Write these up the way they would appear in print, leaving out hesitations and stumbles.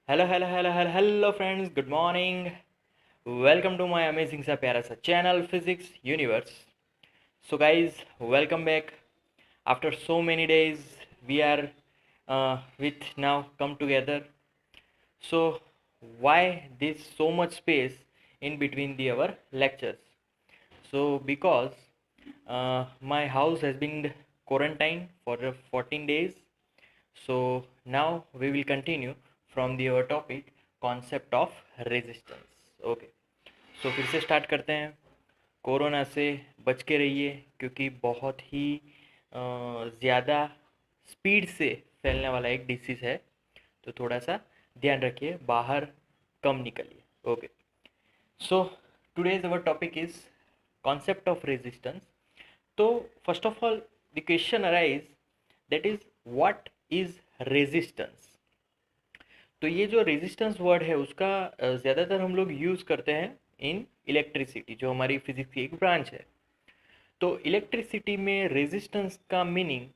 Hello friends, good morning. Welcome to my amazing सा प्यारा सा channel physics universe. So guys, welcome back after so many days. We are with now come together. So why this so much space in between the our lectures? So because my house has been quarantined for 14 days. So now we will continue from the our topic, concept of resistance. Okay. So फिर से start करते हैं। Corona से बच के रहिए, क्योंकि बहुत ही ज़्यादा स्पीड से फैलने वाला एक डिसीज़ है। तो थोड़ा सा ध्यान रखिए, बाहर कम निकलिए। Okay. So today's our topic is concept of resistance. तो first of all the question arise, that is what is resistance. तो ये जो रेजिस्टेंस वर्ड है उसका ज़्यादातर हम लोग यूज़ करते हैं इन इलेक्ट्रिसिटी, जो हमारी फिजिक्स की एक ब्रांच है। तो इलेक्ट्रिसिटी में रेजिस्टेंस का meaning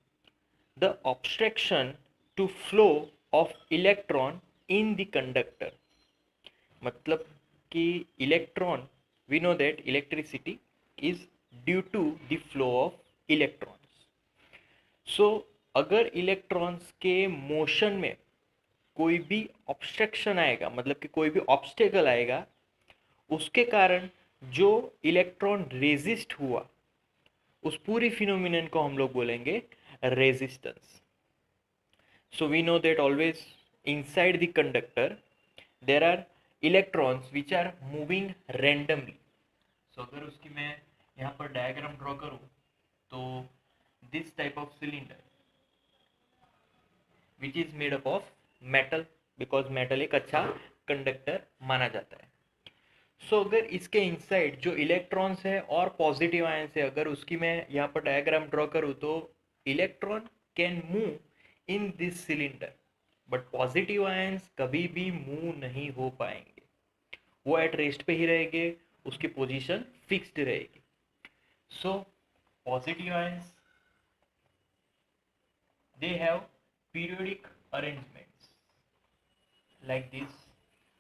the obstruction to flow of electron in the conductor. मतलब कि electron, we know that electricity is due to the flow of electrons. So अगर इलेक्ट्रॉन्स के मोशन में कोई भी ऑब्स्ट्रक्शन आएगा, मतलब कि कोई भी ऑब्स्टेकल आएगा, उसके कारण जो इलेक्ट्रॉन रेजिस्ट हुआ, उस पूरी फिनोमिनन को हम लोग बोलेंगे resistance. So we know that always inside the conductor there are electrons which are moving randomly. So अगर उसकी मैं यहाँ पर डायग्राम ड्रॉ करूँ, तो this type of cylinder which is made up of metal, because metal एक अच्छा conductor माना जाता है। सो अगर इसके इनसाइड जो इलेक्ट्रॉन्स है और पॉजिटिव आयंस है, अगर उसकी मैं यहाँ पर डायग्राम ड्रॉ करूँ, तो electron can move in this cylinder, but positive ions कभी भी मूव नहीं हो पाएंगे। वो एट रेस्ट पे ही रहेंगे, उसकी पोजीशन फिक्स्ड रहेगी। So positive ions, they have periodic arrangements like this.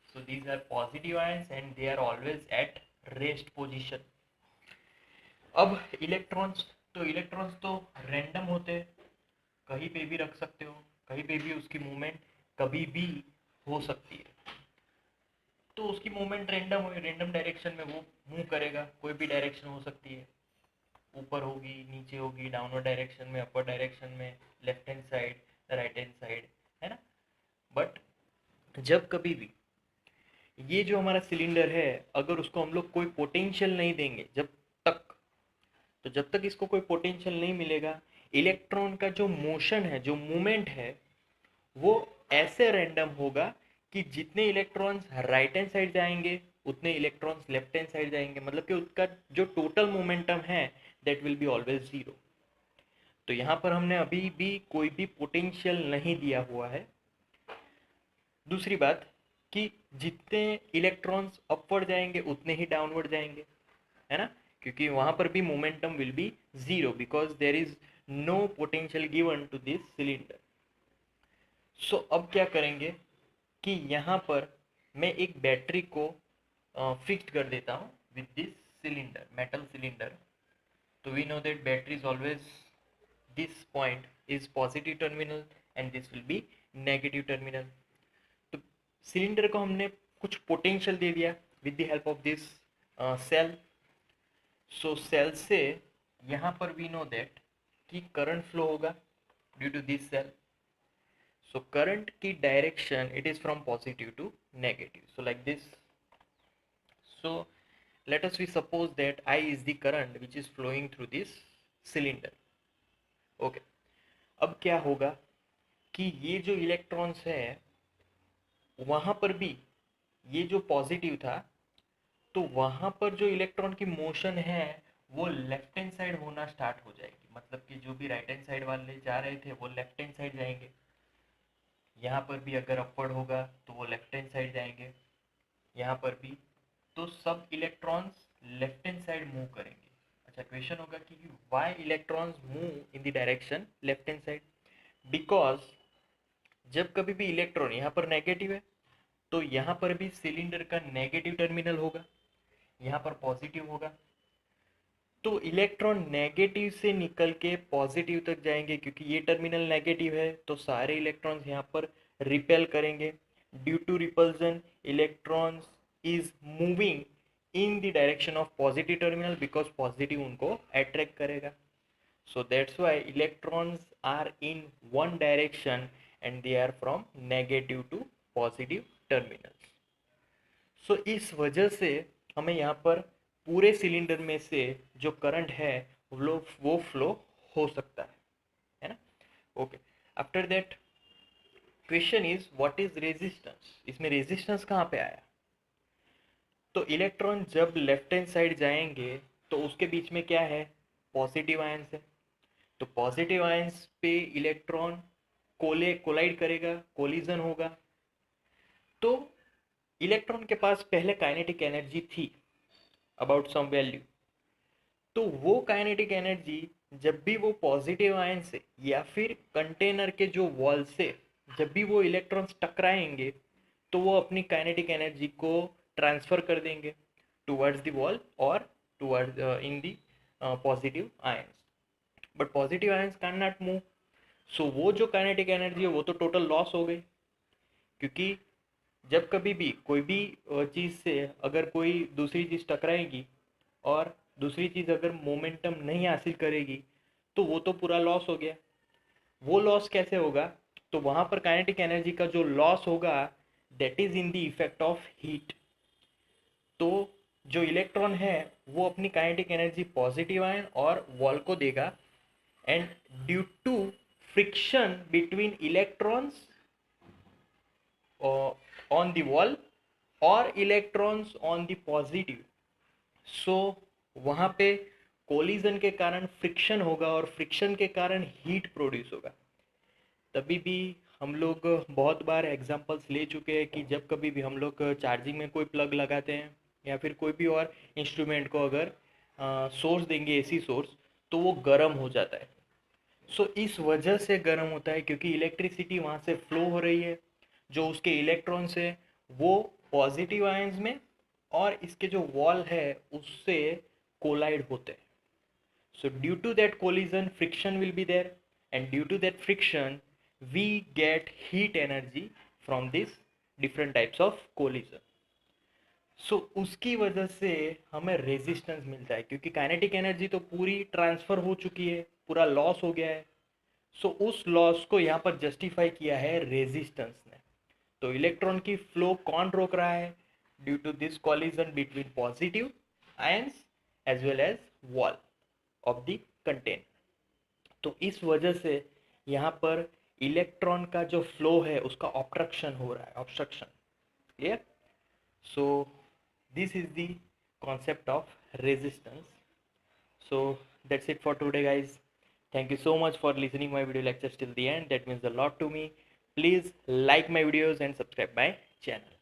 So these are positive ions and they are always at rest position. अब इलेक्ट्रॉन्स, तो इलेक्ट्रॉन्स तो रैंडम होते हैं, कहीं पे भी रख सकते हो, कहीं पे भी उसकी मूवमेंट कभी भी हो सकती है। तो उसकी मूवमेंट रैंडम हो, रैंडम डायरेक्शन में वो मूव करेगा, कोई भी डायरेक्शन हो सकती है, ऊपर होगी, नीचे होगी, डाउनवर्ड डायरेक्शन में, अपर डायरेक्शन में, left hand side, right hand side, है ना। बट जब कभी भी ये जो हमारा सिलेंडर है, अगर उसको हम लोग कोई पोटेंशियल नहीं देंगे, जब तक इसको कोई पोटेंशियल नहीं मिलेगा, इलेक्ट्रॉन का जो मोशन है, जो मूवमेंट है, वो ऐसे रैंडम होगा कि जितने इलेक्ट्रॉन्स राइट हैंड साइड जाएंगे उतने इलेक्ट्रॉन्स लेफ्ट हैंड साइड जाएंगे, मतलब कि उसका जो टोटल मोमेंटम है that will be always zero. तो यहाँ पर हमने अभी भी कोई भी पोटेंशियल नहीं दिया हुआ है। दूसरी बात कि जितने इलेक्ट्रॉन्स अपवर्ड जाएंगे उतने ही डाउनवर्ड जाएंगे, है ना, क्योंकि वहां पर भी momentum will be zero, because there is no potential given to this cylinder. So अब क्या करेंगे कि यहाँ पर मैं एक बैटरी को फिक्स्ड कर देता हूँ with this cylinder, metal cylinder. तो we know that battery is always, this point is positive terminal and this will be negative terminal. तो सिलेंडर को हमने कुछ पोटेंशियल दे दिया with the help of this cell. So cell से यहाँ पर वी नो दैट कि करंट फ्लो होगा due to this cell. So current की direction it is from positive to negative, so like this. So let us we suppose that I is the current which is flowing through this cylinder. Okay. अब क्या होगा कि ये जो electrons है, वहां पर भी ये जो पॉजिटिव था, तो वहां पर जो इलेक्ट्रॉन की मोशन है वो लेफ्ट हैंड साइड होना स्टार्ट हो जाएगी। मतलब कि जो भी राइट हैंड साइड वाले जा रहे थे वो लेफ्ट हैंड साइड जाएंगे, यहाँ पर भी अगर अपवर्ड होगा तो वो लेफ्ट हैंड साइड जाएंगे, यहाँ पर भी। तो सब electrons left hand side move करेंगे। अच्छा, क्वेश्चन होगा कि why electrons move in the direction left hand side. Because जब कभी भी इलेक्ट्रॉन, यहाँ पर नेगेटिव है, तो यहाँ पर भी सिलेंडर का नेगेटिव टर्मिनल होगा, यहाँ पर पॉजिटिव होगा। तो इलेक्ट्रॉन नेगेटिव से निकल के पॉजिटिव तक जाएंगे, क्योंकि ये टर्मिनल नेगेटिव है तो सारे इलेक्ट्रॉन्स यहाँ पर रिपेल करेंगे। Due to repulsion electrons is moving in the direction of positive terminal, because positive उनको अट्रैक्ट करेगा। So that's why electrons are in one direction and they are from negative to positive terminals. So इस वजह से हमें यहाँ पर पूरे cylinder में से जो करंट है वो फ्लो हो सकता है ना। Okay, after that question is what is resistance. इसमें रेजिस्टेंस कहाँ पे आया? तो इलेक्ट्रॉन जब लेफ्ट हैंड साइड जाएंगे तो उसके बीच में क्या है? पॉजिटिव आयंस है। तो पॉजिटिव आयंस पे इलेक्ट्रॉन कोलाइड करेगा, कोलिजन होगा। तो इलेक्ट्रॉन के पास पहले काइनेटिक एनर्जी थी अबाउट सम वैल्यू। तो वो काइनेटिक एनर्जी जब भी वो पॉजिटिव आयन से या फिर कंटेनर के जो वॉल से जब भी वो इलेक्ट्रॉन्स टकराएंगे तो वो अपनी काइनेटिक एनर्जी को ट्रांसफर कर देंगे टुवर्ड्स द वॉल और towards in the positive ions. But positive ions can not move, so वो जो काइनेटिक एनर्जी है वो तो टोटल लॉस हो गई। क्योंकि जब कभी भी कोई भी चीज़ से अगर कोई दूसरी चीज़ टकराएगी और दूसरी चीज़ अगर मोमेंटम नहीं हासिल करेगी तो वो तो पूरा लॉस हो गया। वो लॉस कैसे होगा? तो वहाँ पर काइनेटिक एनर्जी का जो लॉस होगा that is in the effect of heat. तो जो इलेक्ट्रॉन है वो अपनी काइनेटिक एनर्जी पॉजिटिव आयन और वॉल को देगा, and due to friction between electrons on the wall or electrons on the positive, so वहाँ पे कोलिजन के कारण फ्रिक्शन होगा और फ्रिक्शन के कारण हीट प्रोड्यूस होगा। तभी भी हम लोग बहुत बार एग्जांपल्स ले चुके हैं कि जब कभी भी हम लोग चार्जिंग में कोई प्लग लगाते हैं या फिर कोई भी और इंस्ट्रूमेंट को अगर सोर्स देंगे एसी सोर्स तो वो गर्म हो जाता है। सो इस वजह से गर्म होता है क्योंकि इलेक्ट्रिसिटी वहाँ से फ्लो हो रही है। जो उसके इलेक्ट्रॉन्स है वो पॉजिटिव आयंस में और इसके जो वॉल है उससे कोलाइड होते हैं। So due to that collision friction will be there and due to that friction we get heat energy from this different types of collision. So उसकी वजह से हमें रेजिस्टेंस मिलता है क्योंकि काइनेटिक एनर्जी तो पूरी ट्रांसफ़र हो चुकी है, पूरा लॉस हो गया है। सो उस लॉस को यहाँ पर जस्टिफाई किया है रेजिस्टेंस ने। तो इलेक्ट्रॉन की फ्लो कौन रोक रहा है? Due to this collision between positive ions as well as wall of the container. तो इस वजह से यहाँ पर इलेक्ट्रॉन का जो फ्लो है उसका ऑब्स्ट्रक्शन हो रहा है, obstruction. Clear? So this is the concept of resistance. So that's it for today, guys. Thank you so much for listening my video lectures till the end. That means a lot to me. Please like my videos and subscribe my channel.